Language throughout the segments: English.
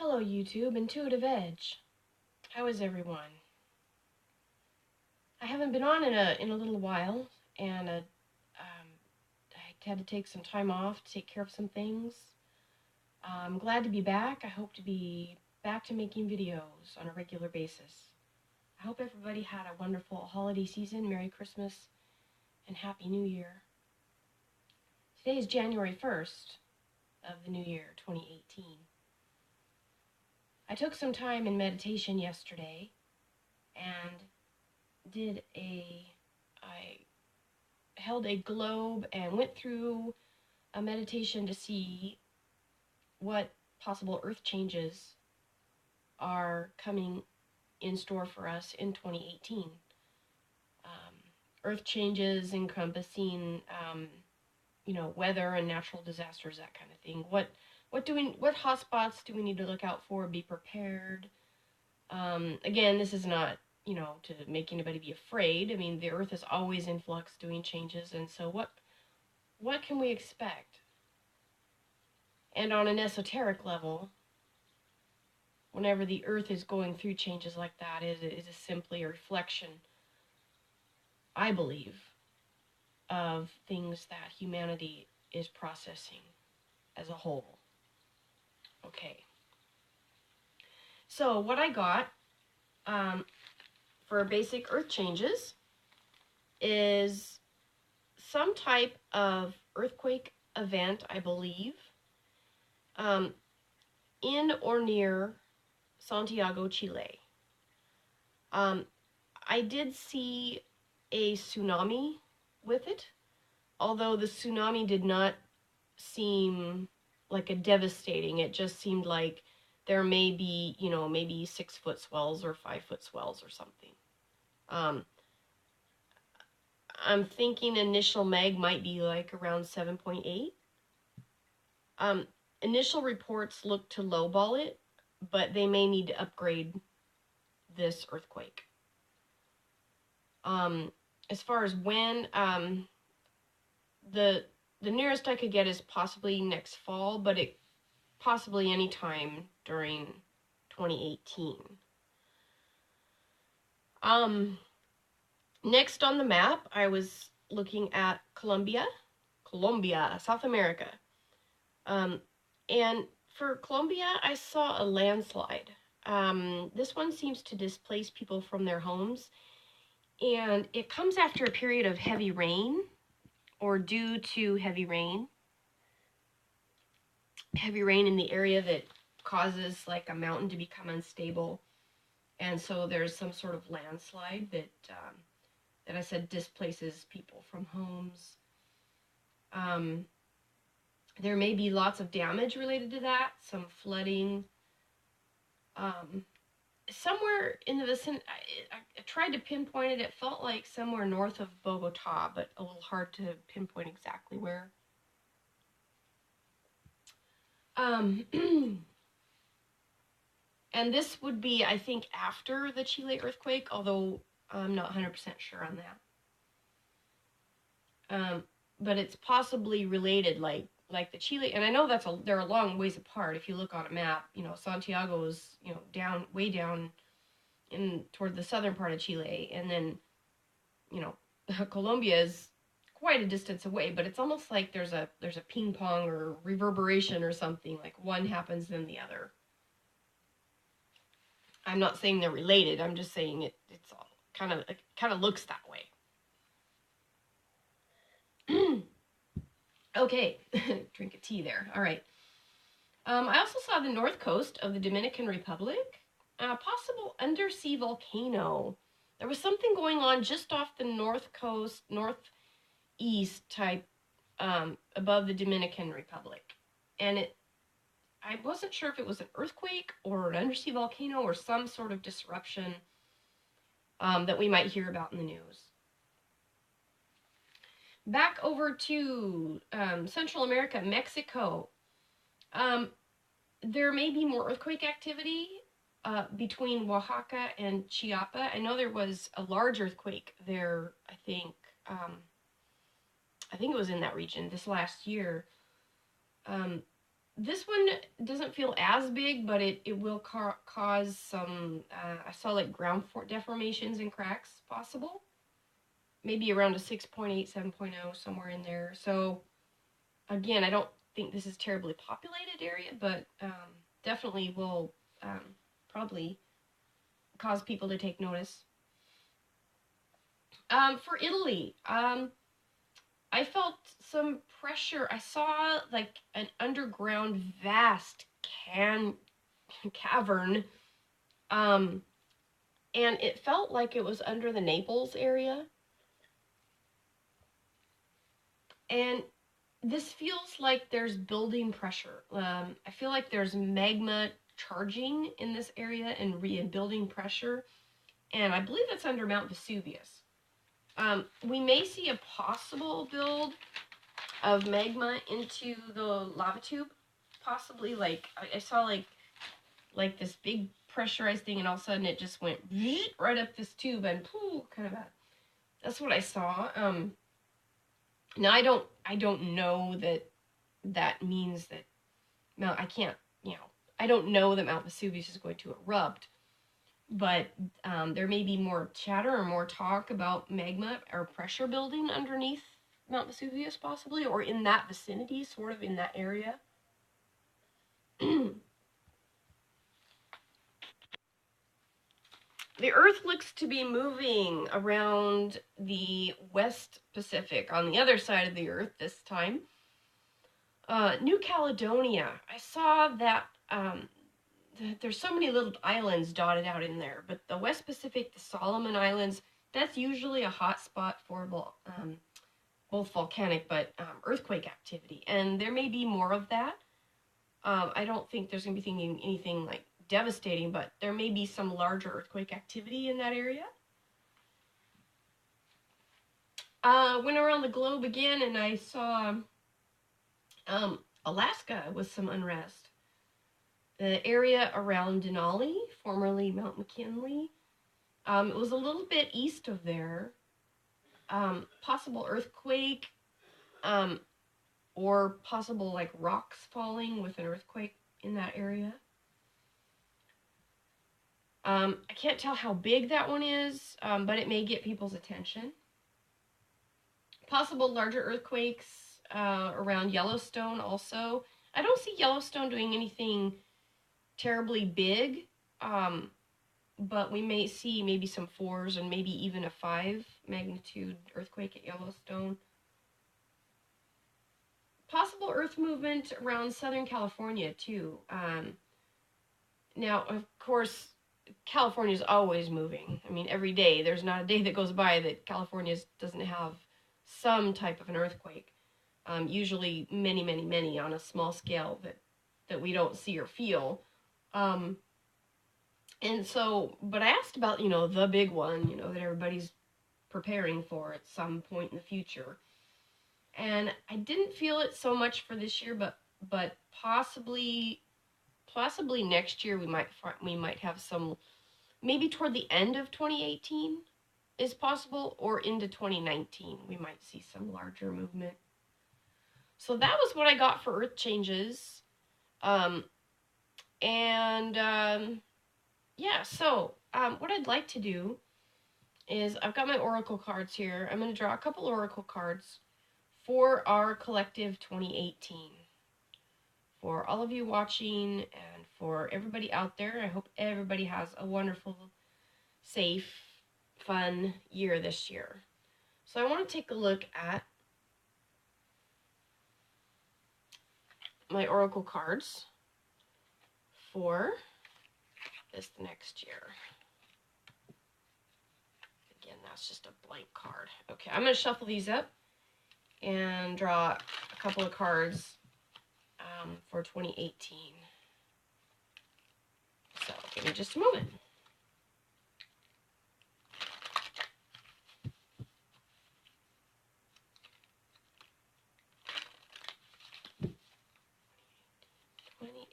Hello YouTube, Intuitive Edge. How is everyone? I haven't been on in a little while, and I had to take some time off to take care of some things. I'm glad to be back. I hope to be back to making videos on a regular basis. I hope everybody had a wonderful holiday season, Merry Christmas, and Happy New Year. Today is January 1st of the new year, 2018. I took some time in meditation yesterday and I held a globe and went through a meditation to see what possible earth changes are coming in store for us in 2018. Earth changes encompassing, weather and natural disasters, that kind of thing. What hotspots do we need to look out for? Be prepared. Again, this is not to make anybody be afraid. I mean, the earth is always in flux, doing changes, and so what can we expect? And on an esoteric level, whenever the earth is going through changes like that, is simply a reflection, I believe, of things that humanity is processing as a whole. Okay. So what I got for basic earth changes is some type of earthquake event, I believe, in or near Santiago, Chile. I did see a tsunami with it, although the tsunami did not seem like a devastating. It just seemed like there may be, maybe 6-foot swells or 5-foot swells or something. I'm thinking initial mag might be like around 7.8. Initial reports look to lowball it, but they may need to upgrade this earthquake. As far as when, the nearest I could get is possibly next fall, but it possibly any time during 2018. Next on the map, I was looking at Colombia, South America. And for Colombia, I saw a landslide. This one seems to displace people from their homes, and it comes after a period of heavy rain, or due to heavy rain in the area that causes like a mountain to become unstable, and so there's some sort of landslide that I said displaces people from homes. There may be lots of damage related to that, some flooding. Somewhere in the vicinity, I tried to pinpoint it. It felt like somewhere north of Bogota, but a little hard to pinpoint exactly where. And this would be, I think, after the Chile earthquake, although I'm not 100% sure on that. But it's possibly related, like the Chile, and I know they're a long ways apart. If you look on a map, Santiago is, way down in toward the southern part of Chile, and then, Colombia is quite a distance away, but it's almost like there's a ping pong or reverberation or something, like one happens then the other. I'm not saying they're related. I'm just saying it's all kind of looks that way. Okay, drink a tea there. All right. I also saw the north coast of the Dominican Republic, a possible undersea volcano. There was something going on just off the north coast, northeast type, above the Dominican Republic. And I wasn't sure if it was an earthquake or an undersea volcano or some sort of disruption that we might hear about in the news. Back over to Central America, Mexico. There may be more earthquake activity between Oaxaca and Chiapas. I know there was a large earthquake there, I think it was in that region this last year. This one doesn't feel as big, but it will cause some, I saw like ground deformations and cracks possible. Maybe around a 6.8, 7.0, somewhere in there. So again, I don't think this is terribly populated area, but definitely will probably cause people to take notice. For Italy, I felt some pressure. I saw like an underground vast cavern, and it felt like it was under the Naples area. And this feels like there's building pressure. I feel like there's magma charging in this area and building pressure, and I believe it's under Mount Vesuvius. We may see a possible build of magma into the lava tube, possibly. Like I saw like this big pressurized thing, and all of a sudden it just went right up this tube and pooh, kind of bad. That's what I saw. Now I don't know that means that Mount I can't I don't know that Mount Vesuvius is going to erupt, but there may be more chatter or more talk about magma or pressure building underneath Mount Vesuvius, possibly, or in that vicinity, sort of in that area. The Earth looks to be moving around the West Pacific, on the other side of the Earth this time. New Caledonia, I saw that there's so many little islands dotted out in there, but the West Pacific, the Solomon Islands, that's usually a hot spot for both volcanic but earthquake activity, and there may be more of that. I don't think there's going to be anything like devastating, but there may be some larger earthquake activity in that area. Went around the globe again, and I saw Alaska with some unrest. The area around Denali, formerly Mount McKinley, it was a little bit east of there. Possible earthquake, or possible like rocks falling with an earthquake in that area. I can't tell how big that one is, but it may get people's attention. Possible larger earthquakes around Yellowstone also. I don't see Yellowstone doing anything terribly big, but we may see maybe some 4s and maybe even a 5 magnitude earthquake at Yellowstone. Possible earth movement around Southern California too. Now, of course, California is always moving. I mean, every day. There's not a day that goes by that California doesn't have some type of an earthquake. Usually many, many, many on a small scale that we don't see or feel. And so, but I asked about, the big one, that everybody's preparing for at some point in the future. And I didn't feel it so much for this year, but possibly next year we might have some, maybe toward the end of 2018 is possible, or into 2019 we might see some larger movement. So that was what I got for earth changes. Yeah, so what I'd like to do is, I've got my oracle cards here. I'm going to draw a couple oracle cards for our collective 2018. For all of you watching and for everybody out there, I hope everybody has a wonderful, safe, fun year this year. So I want to take a look at my oracle cards for this next year. Again, that's just a blank card. Okay, I'm going to shuffle these up and draw a couple of cards for 2018. So give me just a moment.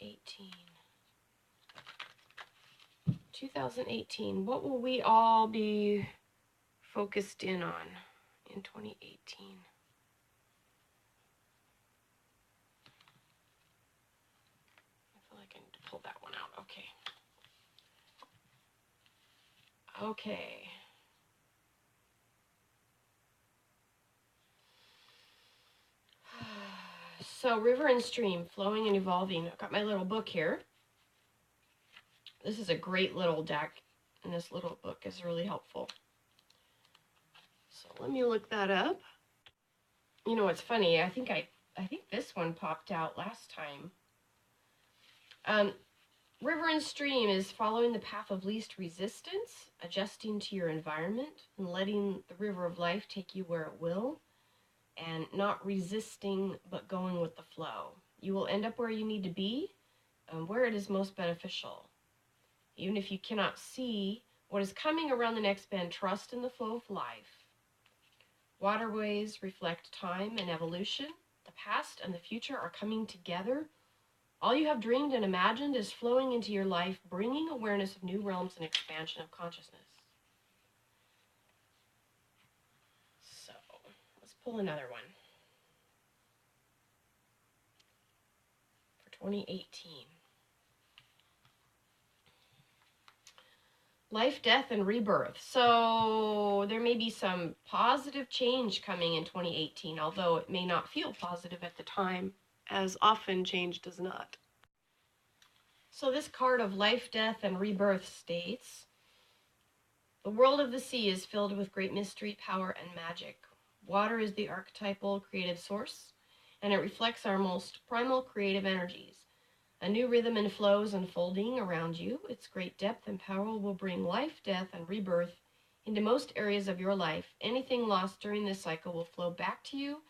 '18. 2018. What will we all be focused in on in 2018? Okay. So, river and stream, flowing and evolving. I've got my little book here. This is a great little deck, and this little book is really helpful. So let me look that up. You know, it's funny. I think this one popped out last time. River and stream is following the path of least resistance, adjusting to your environment, and letting the river of life take you where it will, and not resisting but going with the flow. You will end up where you need to be, where it is most beneficial. Even if you cannot see what is coming around the next bend, trust in the flow of life. Waterways reflect time and evolution. The past and the future are coming together. All you have dreamed and imagined is flowing into your life, bringing awareness of new realms and expansion of consciousness. So, let's pull another one for 2018. Life, death, and rebirth. So there may be some positive change coming in 2018, although it may not feel positive at the time, as often change does not. So this card of life, death, and rebirth states, the world of the sea is filled with great mystery, power, and magic. Water is the archetypal creative source, and it reflects our most primal creative energies. A new rhythm and flow is unfolding around you. Its great depth and power will bring life, death, and rebirth into most areas of your life. Anything lost during this cycle will flow back to you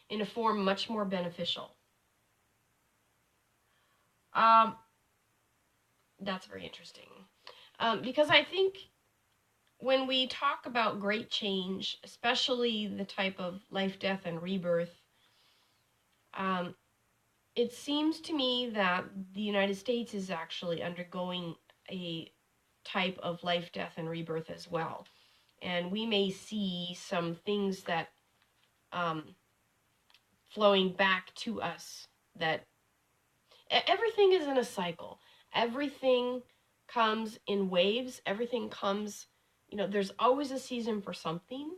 in a form much more beneficial. That's very interesting. Because I think when we talk about great change, especially the type of life, death, and rebirth, it seems to me that the United States is actually undergoing a type of life, death, and rebirth as well. And we may see some things that flowing back to us, that everything is in a cycle. Everything comes in waves. Everything comes, there's always a season for something.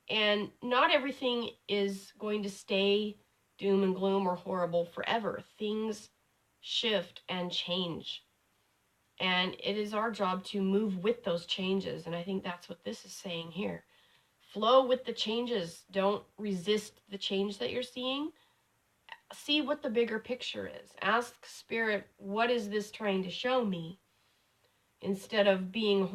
And not everything is going to stay doom and gloom or horrible forever. Things shift and change. And it is our job to move with those changes. And I think that's what this is saying here. Flow with the changes. Don't resist the change that you're seeing. See what the bigger picture is. Ask Spirit, what is this trying to show me? Instead of being,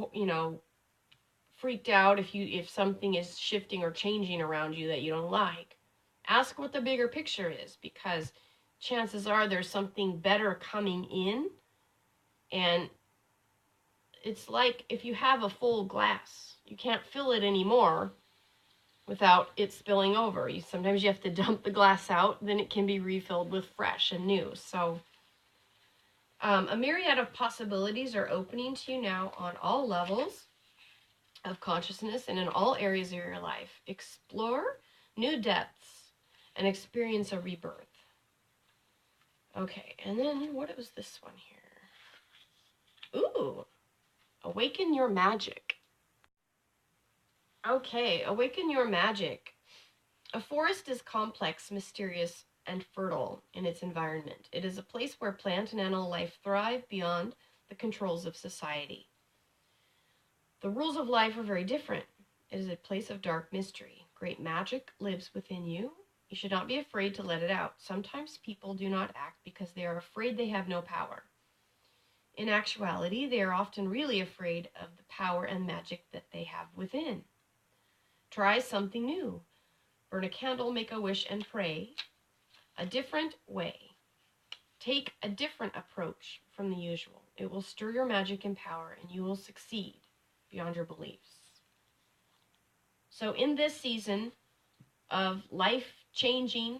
freaked out if something is shifting or changing around you that you don't like. Ask what the bigger picture is, because chances are there's something better coming in. And it's like if you have a full glass, you can't fill it anymore without it spilling over. Sometimes you have to dump the glass out, then it can be refilled with fresh and new. So a myriad of possibilities are opening to you now on all levels of consciousness and in all areas of your life. Explore new depths and experience a rebirth. Okay, and then what was this one here? Ooh, awaken your magic. Okay, awaken your magic. A forest is complex, mysterious, and fertile in its environment. It is a place where plant and animal life thrive beyond the controls of society. The rules of life are very different. It is a place of dark mystery. Great magic lives within you. You should not be afraid to let it out. Sometimes people do not act because they are afraid they have no power. In actuality, they are often really afraid of the power and magic that they have within. Try something new. Burn a candle, make a wish, and pray a different way. Take a different approach from the usual. It will stir your magic and power, and you will succeed beyond your beliefs. So in this season of life changing,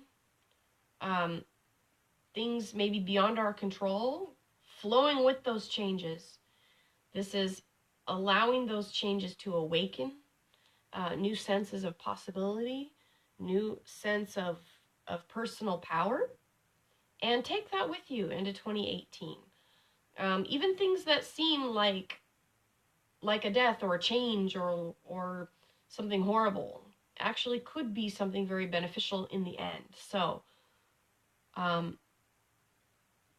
things maybe beyond our control, flowing with those changes, this is allowing those changes to awaken new senses of possibility, new sense of personal power, and take that with you into 2018. Even things that seem like like a death or a change or something horrible. Actually could be something very beneficial in the end. So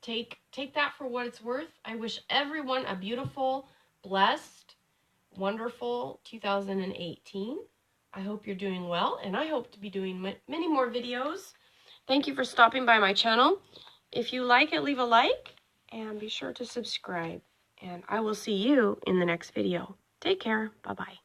take that for what it's worth. I wish everyone a beautiful, blessed, wonderful 2018. I hope you're doing well, and I hope to be doing many more videos. Thank you for stopping by my channel. If you like it, leave a like, and be sure to subscribe. And I will see you in the next video. Take care. Bye-bye.